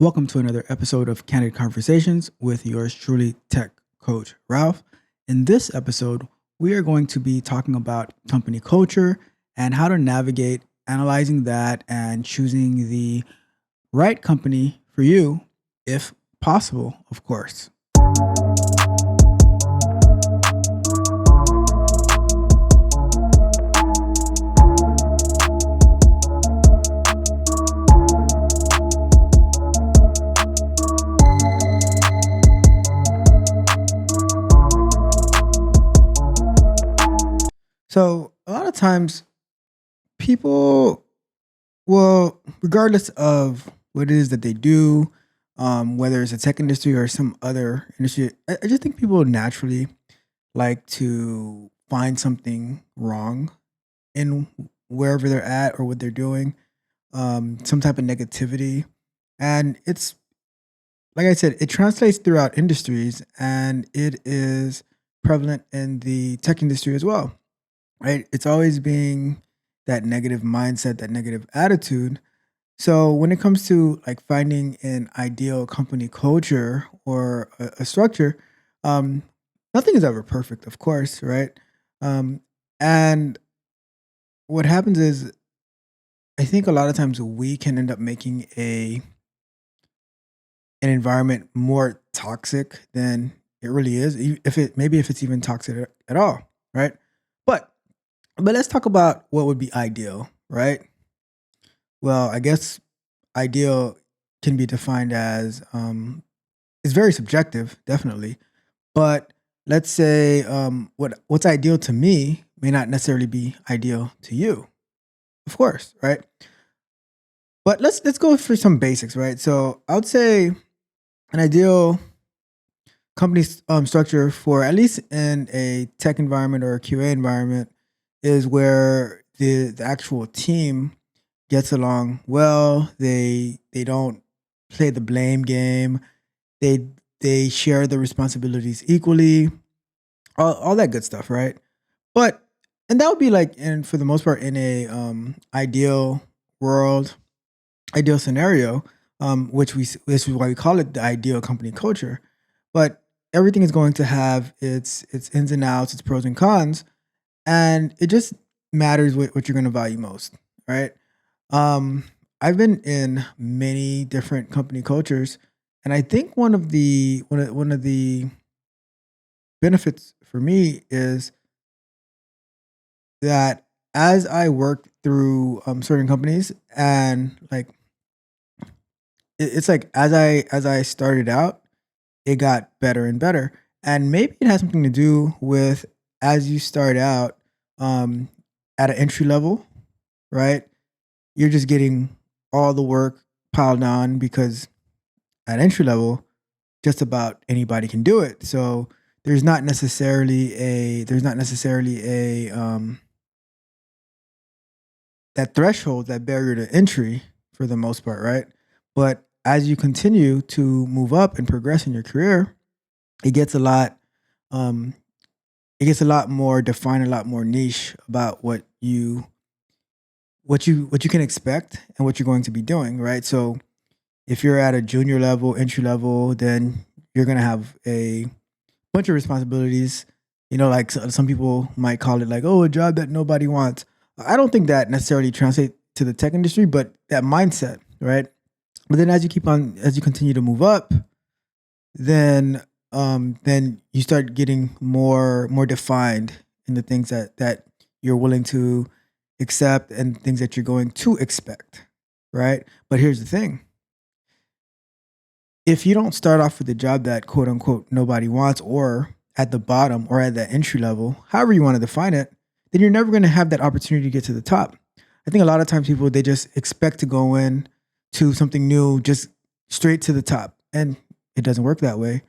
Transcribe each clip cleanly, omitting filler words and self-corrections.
Welcome to another episode of Candid Conversations with yours truly, Tech Coach Ralph. In this episode, we are going to be talking about company culture and how to navigate analyzing that and choosing the right company for you, if possible, of course. So, a lot of times, people well, regardless of what it is that they do, whether it's a tech industry or some other industry, I just think people naturally like to find something wrong in wherever they're at or what they're doing, some type of negativity. And it's like I said, it translates throughout industries and it is prevalent in the tech industry as well, right? It's always being that negative mindset, that negative attitude. So when it comes to like finding an ideal company culture or a structure, um, nothing is ever perfect, of course, right? Um, and what happens is, I think a lot of times we can end up making a an environment more toxic than it really is. If it maybe if it's even toxic at all, right? But but let's talk about what would be ideal, right? Well, I guess ideal can be defined as it's very subjective, definitely. But let's say what's ideal to me may not necessarily be ideal to you, of course, right? But let's go for some basics, right? So I would say an ideal company structure for at least in a tech environment or a QA environment is where the actual team gets along well. They don't play the blame game. They they share the responsibilities equally. All that good stuff, right? But and that would be like in for the most part in a ideal world, ideal scenario, this is why we call it the ideal company culture. But everything is going to have its ins and outs, its pros and cons, and it just matters what you're going to value most, right? Um, I've been in many different company cultures, and I think one of the benefits for me is that as I work through certain companies and like it's like as I started out, it got better and better. And maybe it has something to do with as you start out um, at an entry level, right? You're just getting all the work piled on because at entry level, just about anybody can do it. So there's not necessarily a that threshold, that barrier to entry for the most part, right? But as you continue to move up and progress in your career, it gets a lot um it gets a lot more defined, a lot more niche about what you can expect and what you're going to be doing, right? So if you're at a junior level, entry level, then you're going to have a bunch of responsibilities. Like some people might call it like, oh, a job that nobody wants. I don't think that necessarily translates to the tech industry, but that mindset, right? But then as you continue to move up, then you start getting more defined in the things that you're willing to accept and things that you're going to expect, right? But here's the thing: if you don't start off with a job that quote unquote nobody wants, or at the bottom or at that entry level, however you want to define it, then you're never going to have that opportunity to get to the top. I think a lot of times people they just expect to go in to something new just straight to the top, and it doesn't work that way.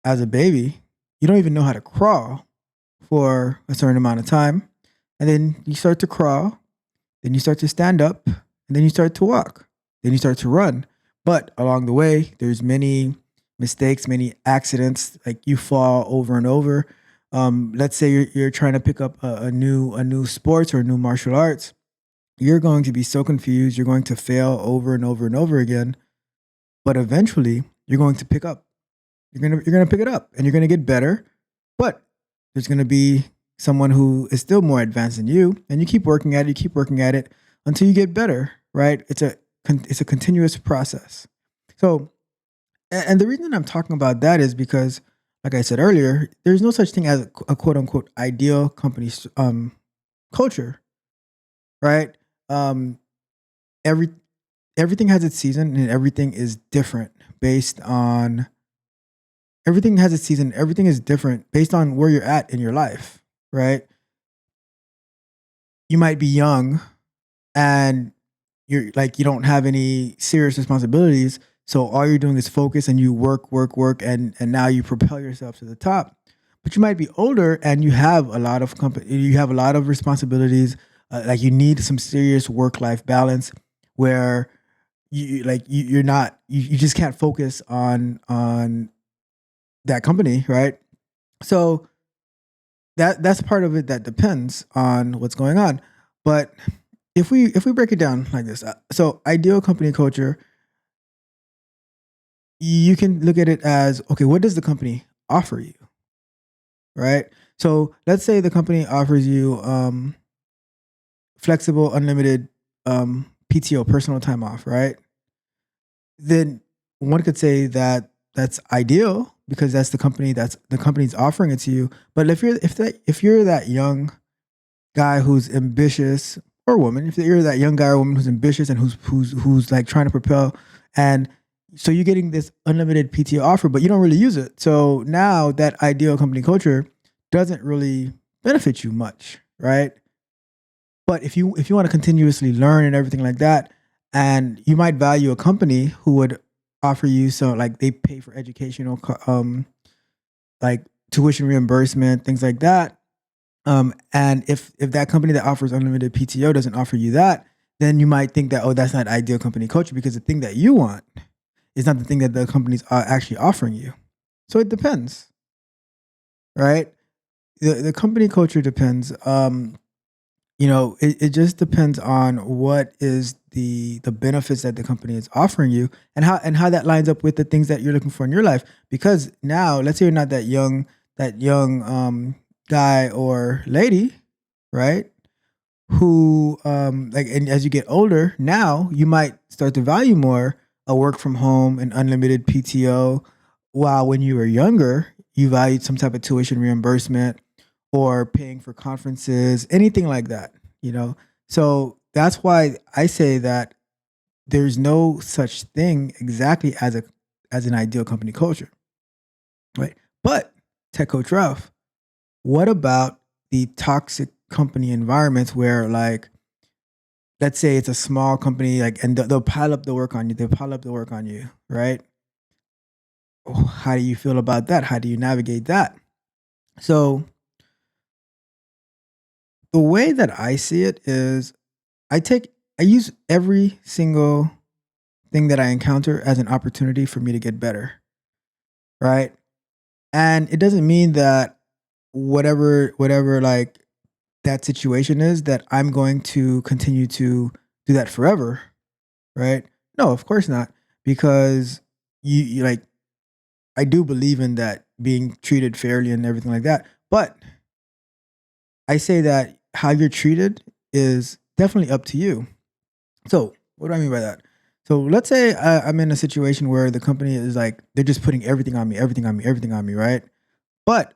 As a baby, you don't even know how to crawl for a certain amount of time, and then you start to crawl, then you start to stand up, and then you start to walk, then you start to run. But along the way, there's many mistakes, many accidents. Like you fall over and over. Let's say you're trying to pick up a new sports or a new martial arts. You're going to be so confused. You're going to fail over and over and over again. but eventually you're going to pick up. You're gonna pick it up, and you're gonna get better. But there's gonna be someone who is still more advanced than you, and you keep working at it. You keep working at it until you get better. Right? It's a continuous process. So, and the reason I'm talking about that is because, like I said earlier, there's no such thing as a quote unquote ideal company culture, right? Um, every everything has its season, and everything is different based on everything has its season. Everything is different based on where you're at in your life, right? You might be young and you're like you don't have any serious responsibilities, so all you're doing is focus and you work, work, work, and now you propel yourself to the top. But you might be older and you have a lot of you have a lot of responsibilities. Like you need some serious work life balance where you're not you just can't focus on that company, right? So that's part of it that depends on what's going on. But if we break it down like this, so ideal company culture, you can look at it as okay, what does the company offer you, right? So let's say the company offers you flexible, unlimited PTO, personal time off, right? Then one could say that that's ideal because that's the company's offering it to you. But if you're that young guy who's ambitious or woman, if you're that young guy or woman who's ambitious and who's like trying to propel, and so you're getting this unlimited PTO offer, but you don't really use it. So now that ideal company culture doesn't really benefit you much, right? But if you want to continuously learn and everything like that, and you might value a company who would offer you so like they pay for educational like tuition reimbursement, things like that. And if that company that offers unlimited PTO doesn't offer you that, then you might think that oh that's not ideal company culture because the thing that you want is not the thing that the company's actually offering you. So it depends, right? The company culture depends. It just depends on what is the benefits that the company is offering you and how that lines up with the things that you're looking for in your life. Because now, let's say you're not that young guy or lady, right? Who like and as you get older, now you might start to value more a work from home and unlimited PTO, while when you were younger, you valued some type of tuition reimbursement or paying for conferences, anything like that, you know? So that's why I say that there's no such thing exactly as an ideal company culture, right? But Tech Coach Ralph, what about the toxic company environments where like let's say it's a small company like and they'll pile up the work on you, they'll pile up the work on you, right? Oh, how do you feel about that? How do you navigate that? So the way that I see it is I use every single thing that I encounter as an opportunity for me to get better, right? And it doesn't mean that whatever like that situation is that I'm going to continue to do that forever, right? No, of course not, because you like I do believe in that being treated fairly and everything like that. But I say that how you're treated is definitely up to you. So, what do I mean by that? So, let's say I'm in a situation where the company is like, they're just putting everything on me, everything on me, everything on me, right? But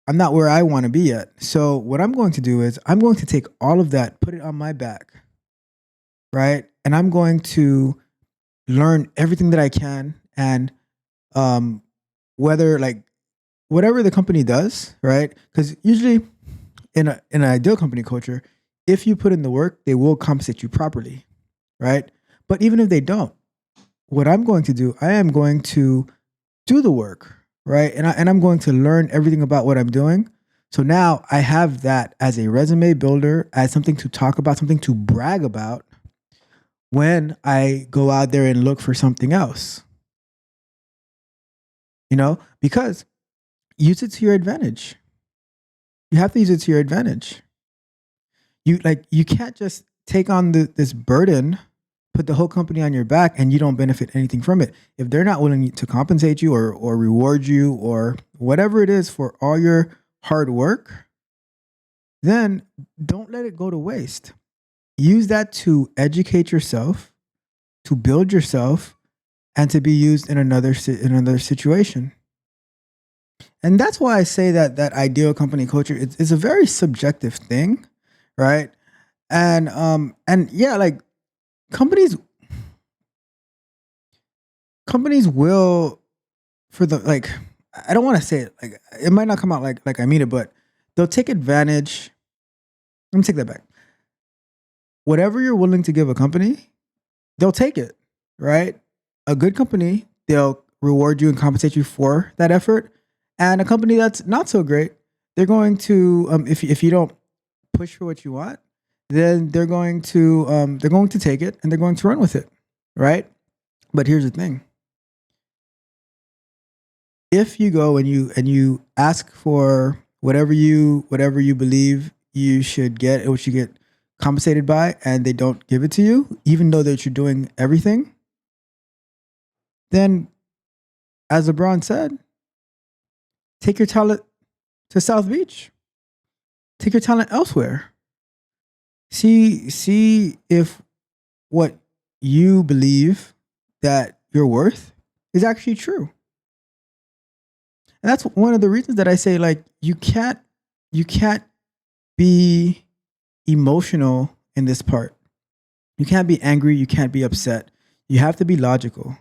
I'm not where I want to be yet. So, what I'm going to do is I'm going to take all of that, put it on my back, right? And I'm going to learn everything that I can. And um, whether like whatever the company does, right? Because usually in an ideal company culture, if you put in the work, they will compensate you properly, right? But even if they don't, what I'm going to do, I am going to do the work, right? And I'm going to learn everything about what I'm doing. So now I have that as a resume builder, as something to talk about, something to brag about when I go out there and look for something else, because use it to your advantage. You have to use it to your advantage. You can't just take on this burden put the whole company on your back and you don't benefit anything from it. If they're not willing to compensate you or reward you or whatever it is for all your hard work, then don't let it go to waste. Use that to educate yourself, to build yourself, and to be used in another situation. And that's why I say that that ideal company culture is a very subjective thing, right? And yeah, like companies companies will for the like I don't want to say it like it might not come out like I mean it, but they'll take advantage. Let me take that back. Whatever you're willing to give a company, they'll take it, right? A good company, they'll reward you and compensate you for that effort. And a company that's not so great, they're going to if you don't push for what you want, then they're going to take it and they're going to run with it, right? But here's the thing: if you go and you ask for whatever you believe you should get, what you get compensated by, and they don't give it to you, even though that you're doing everything, then as LeBron said, take your talent to South Beach. Take your talent elsewhere. See if what you believe that you're worth is actually true. And that's one of the reasons that I say like you can't be emotional in this part. You can't be angry, you can't be upset. You have to be logical.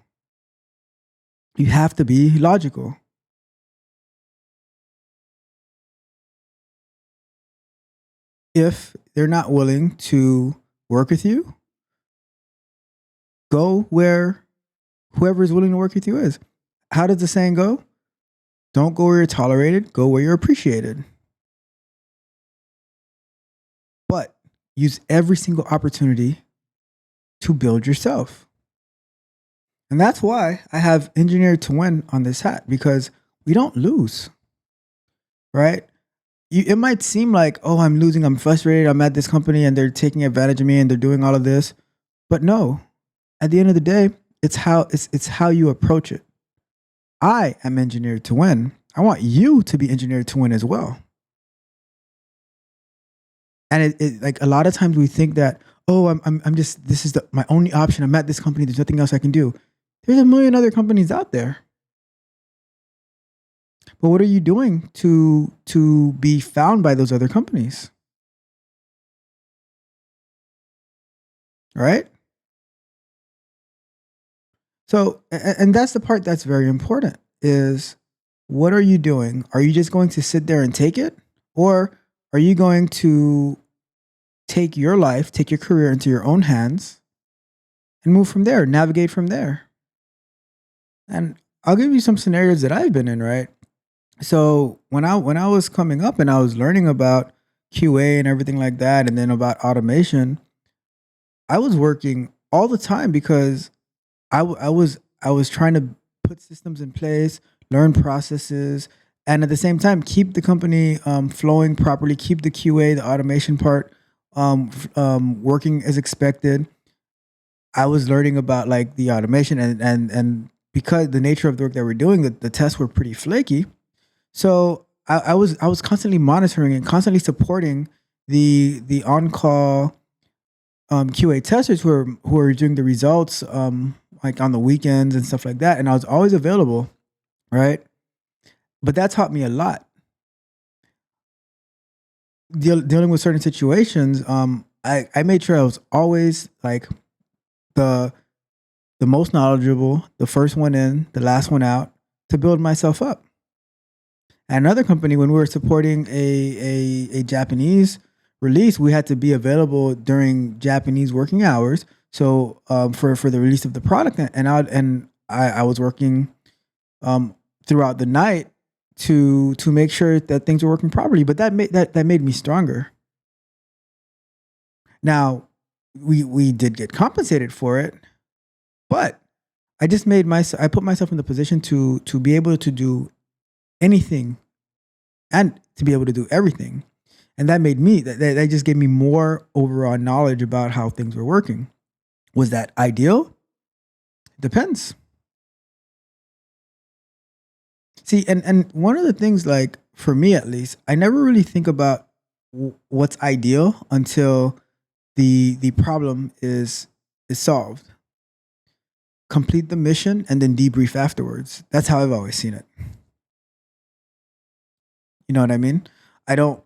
You have to be logical. If they're not willing to work with you, go where whoever is willing to work with you is. How does the saying go? Don't go where you're tolerated, go where you're appreciated. But use every single opportunity to build yourself. And that's why I have engineered to win on this hat because we don't lose, right? It might seem like, oh, I'm losing, I'm frustrated, I'm at this company and they're taking advantage of me and they're doing all of this. But no, at the end of the day, it's how you approach it. I am engineered to win. I want you to be engineered to win as well. And it like a lot of times we think that, oh, I'm just this is my only option. I'm at this company. There's nothing else I can do. There's a million other companies out there. But what are you doing to be found by those other companies? Right? So and that's the part that's very important is what are you doing? Are you just going to sit there and take it? Or are you going to take your life, take your career into your own hands and move from there, navigate from there? And I'll give you some scenarios that I've been in, right? So when I was coming up and I was learning about QA and everything like that, and then about automation, I was working all the time because I was trying to put systems in place, learn processes, and at the same time keep the company flowing properly, keep the QA, the automation part working as expected. I was learning about like the automation and because the nature of the work that we're doing, the tests were pretty flaky. So I was constantly monitoring and constantly supporting the on call QA testers who are doing the results like on the weekends and stuff like that, and I was always available, right? But that taught me a lot. Dealing with certain situations, I made sure I was always like the the most knowledgeable, the first one in, the last one out, to build myself up. At another company, when we were supporting a Japanese release, we had to be available during Japanese working hours. So for the release of the product, and I was working throughout the night to make sure that things were working properly. But that made me stronger. Now we did get compensated for it, but I put myself in the position to be able to do anything and to be able to do everything. And that made me that just gave me more overall knowledge about how things were working. Was that ideal? Depends. See, and one of the things, like for me at least, I never really think about what's ideal until the problem is solved. Complete the mission and then debrief afterwards. That's how I've always seen it. You know what I mean? I don't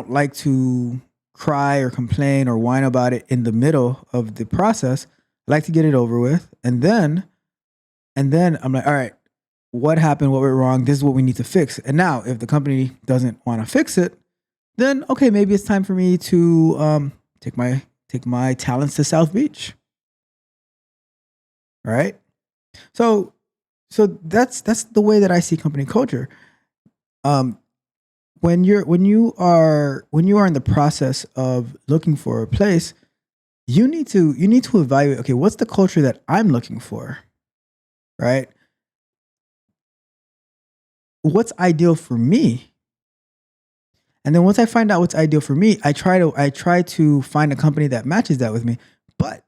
like to cry or complain or whine about it in the middle of the process. I like to get it over with, and then I'm like, all right, what happened? What went wrong? This is what we need to fix. And now, if the company doesn't want to fix it, then okay, maybe it's time for me to take my talents to South Beach. Right? So that's the way that I see company culture. Um, when you are in the process of looking for a place, you need to evaluate. Okay, what's the culture that I'm looking for? Right? What's ideal for me? And then once I find out what's ideal for me, I try to find a company that matches that with me. But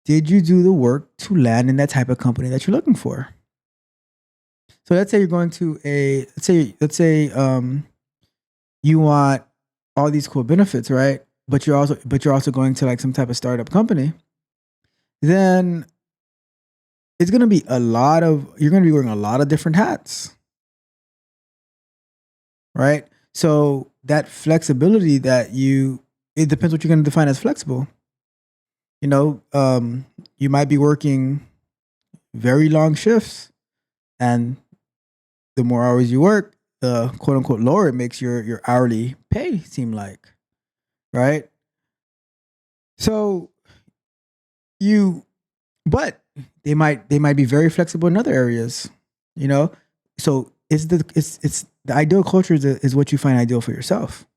did you do the work to land in that type of company that you're looking for? So let's say you're going to a let's say you want all these cool benefits, right? But you're also going to like some type of startup company. Then it's going to be you're going to be wearing a lot of different hats, right? So that flexibility it depends what you're going to define as flexible. You know, you might be working very long shifts, and the more hours you work, the quote unquote lower it makes your hourly pay seem like, right? So you, but they might be very flexible in other areas, you know. So it's the ideal culture is what you find ideal for yourself,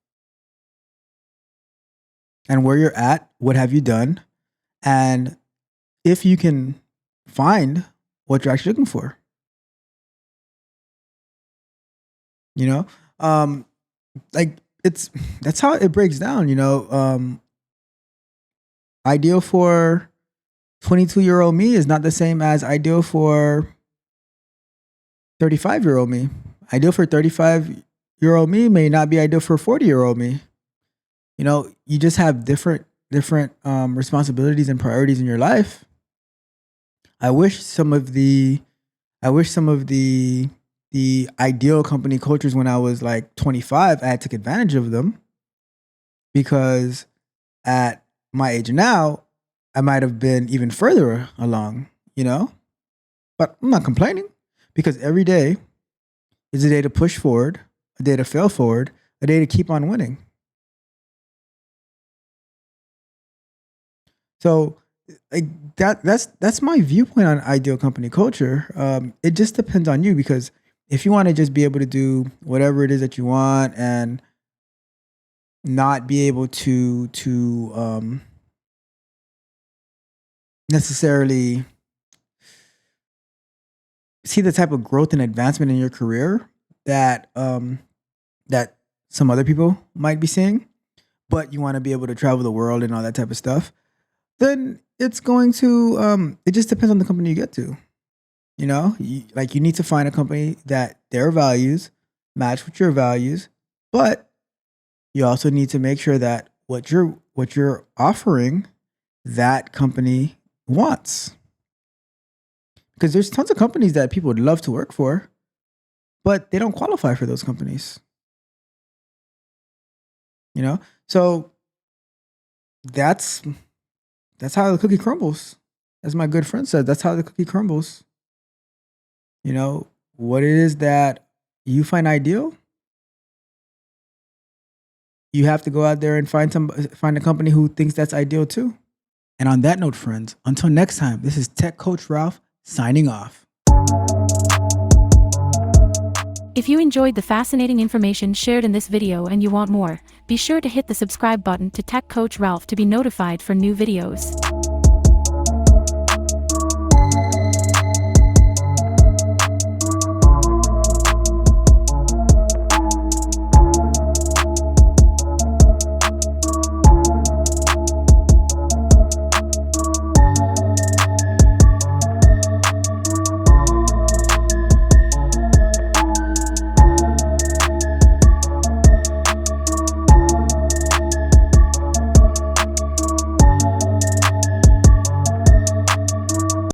and where you're at, what have you done, and if you can find what you're actually looking for, you know. Um, like it's that's how it breaks down, you know. Ideal for 22-year-old me is not the same as ideal for 35-year-old me. Ideal for 35-year-old me may not be ideal for 40-year-old me. You know, you just have different responsibilities and priorities in your life. I wish some of the I wish some of the ideal company cultures when I was like 25, I had took advantage of them, because at my age now, I might have been even further along, you know? But I'm not complaining, because every day is a day to push forward, a day to fail forward, a day to keep on winning. So like that's my viewpoint on ideal company culture. It just depends on you, because if you want to just be able to do whatever it is that you want and not be able to necessarily see the type of growth and advancement in your career that some other people might be seeing, but you want to be able to travel the world and all that type of stuff, then it's going to it just depends on the company you get to. You know, like you need to find a company that their values match with your values, but you also need to make sure that what you're offering, that company wants. Because there's tons of companies that people would love to work for, but they don't qualify for those companies. You know, so that's that's how the cookie crumbles. As my good friend said, that's how the cookie crumbles. You know, what it is that you find ideal, you have to go out there and find a company who thinks that's ideal too. And on that note, friends, until next time, this is Tech Coach Ralph signing off. If you enjoyed the fascinating information shared in this video and you want more, be sure to hit the subscribe button to Tech Coach Ralph to be notified for new videos.